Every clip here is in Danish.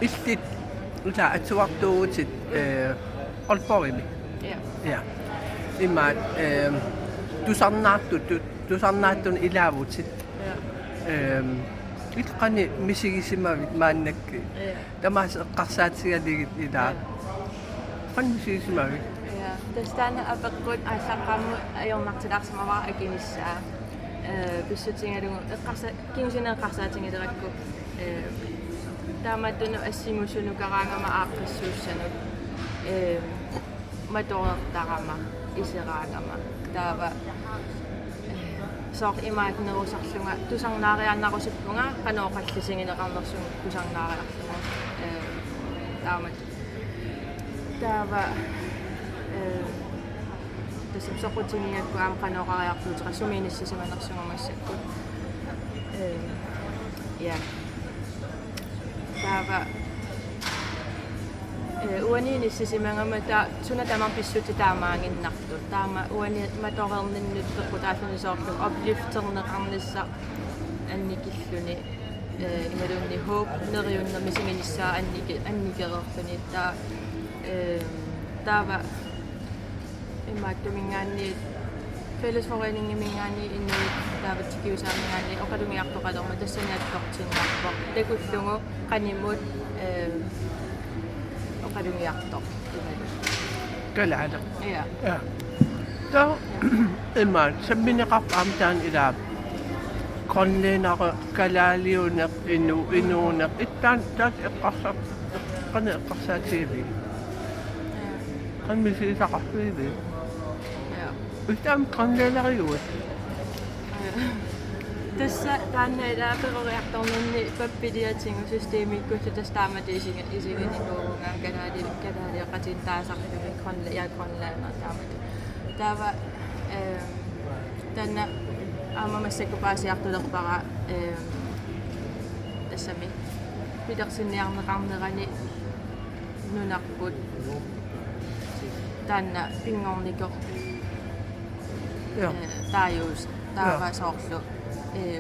illit uta atuartuutit Aalborgimi. Ja. Imma tusarnaartun ilaavutit. Ilqani misigisimavit maannakki. Tamas eqqarsaatigaligit ilaa. Qan misigisimavit. Ja, tastana apeqqut aallaqammu ajornartilaarsamavara akinissaa. Pissutingalungu kingusineeqqarsaatingilerakku taamattunu assimusunu karaangama aaqqissuussanuk matornertarama iseraangama taava soor imaatnerusarlunga tusarnaariannarusuppunga qanooqallisigineqarnersun tusarnaariarlunga taamat taava tässä soqutiniakku aam qanooqariartuutera sumiinissisimannarsungumassakku ja taava uaniinissisimangama ta suna tamar pissuti taamaanginnartu taama uani matorerninnuttequ taallunisoorlu uplifterneqarnissa annikilluni inalunni hoop neriunnermisiginissaa annikererluni taa taava immaattumingaanni fællesforeningimingaanni innuit taavatsikiusaamigaanni oqalungiartoqalorma tassaniattortinnaarpoq takullugu qanimmut oqalungiartoq Kalada. ja Ja. Ta imma sammineqarpaam taan ilaa qonleenaqa kalaaliuneq inuuneq ittaan taat eqqarsaq qana eqqarsaatiivi. Qan misigisaqartuivi. ja Ittaan qonleenariuat. tässä tänne läpäroriaktornunni pappiliatingu systeemikkutu tässä taamati isiginiluungan kanaali qatintaasarlumi qonla ja qonlaana taamati taava tänne aamamassakkupaasiartulerpara tassami pidersinniarneqarnerani nunarput tänne pingornikor Ja. taajuus taava soorlu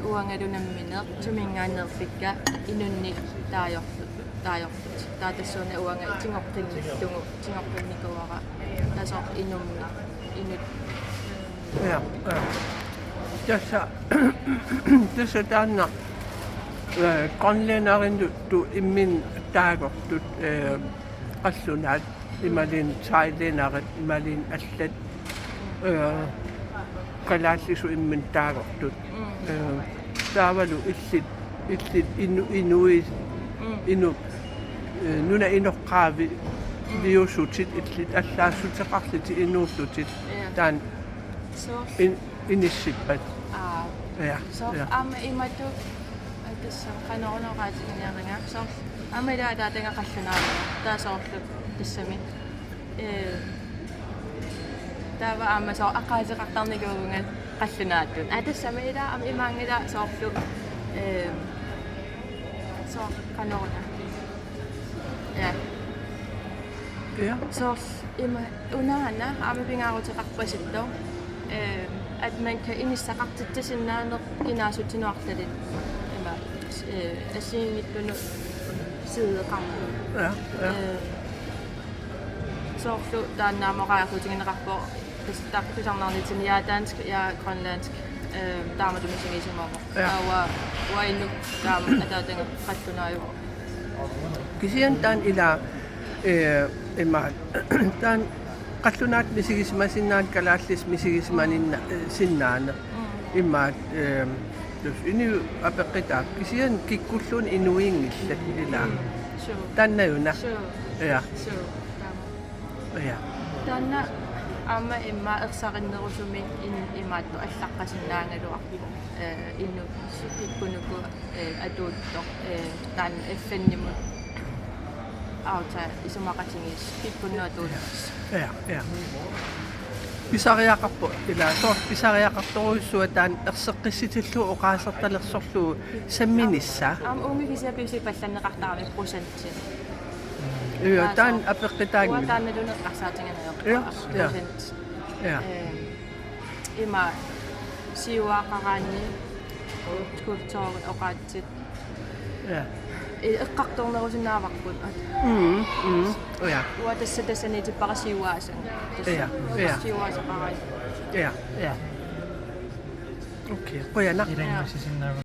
uangalunammineq tumingaannerfikka inunni taajorlut taatassuuna uanga tingorpinnikuara tasor inummi inut Ja. Tässä taanna qonleenarinuttu immin taagortut qassunaat imalin saileenarit imalin allat qalaallisu immin taagortut taavalu illit inuit inu nuna inoqqaavi liusutit illit allaassutеқарлити inuullutit taan soor inissippat. Ja. soor Ja. aama imatu tässä qanoruneraatigineeringa soor aama ilaa taatanga qallunaava taasoorlu tassami taava aama soor aqaasiqartarnikuugunga qallunaatun tassami ilaa am imaangila soorlu soor qanoruna ja Ja. soor ima unaana aama pingaarutiqarpasittor at man kan inissaqartittasinnaanner inaasutinuartalit ima assiingittunu sideqarmu Ja. Ja. soorlu taannaamaqaarutigineqarpo taqpisarnaarnitin ja dansk ja grønlandsk taamatumisingisimormo wa innuk taam ataatanga qallunaayu Kisian taan ilaa imma taan qallunaat misigismasinnaat kalaallis misigismaninna sinnaana immaat tus ini apeqqitaaq kisian kikkulluun inuingillat ilaa sure tannayuna. sure Ja. sure taama Ja. tanna amma imma ersaqinnerusumi imaattu allaqqasinnaangaluarpu innu pikkunuku atuuttor taan effennimut auta isumaqatingis pikkunnu atuuttis Ja. Ja. Pisariaqarpu ilaa soor pisariaqartoruissua taan erseqqissitillu oqaasertalersorlu samminissa. am ungifisiapiusi pallanneqartarami prosentin Taan apeqqitaangi. taannaluneqqarsaatinganeeq Ja, ja. prosent Ja. ima siuaqaraanni kultuuri oqaatsit Ja. эққарторнерусиннааварпут Ja. уа тассани парасиуаасан Ja. парасиуаасақарай Ja. Okay. Qoyana. Irene, si Sinna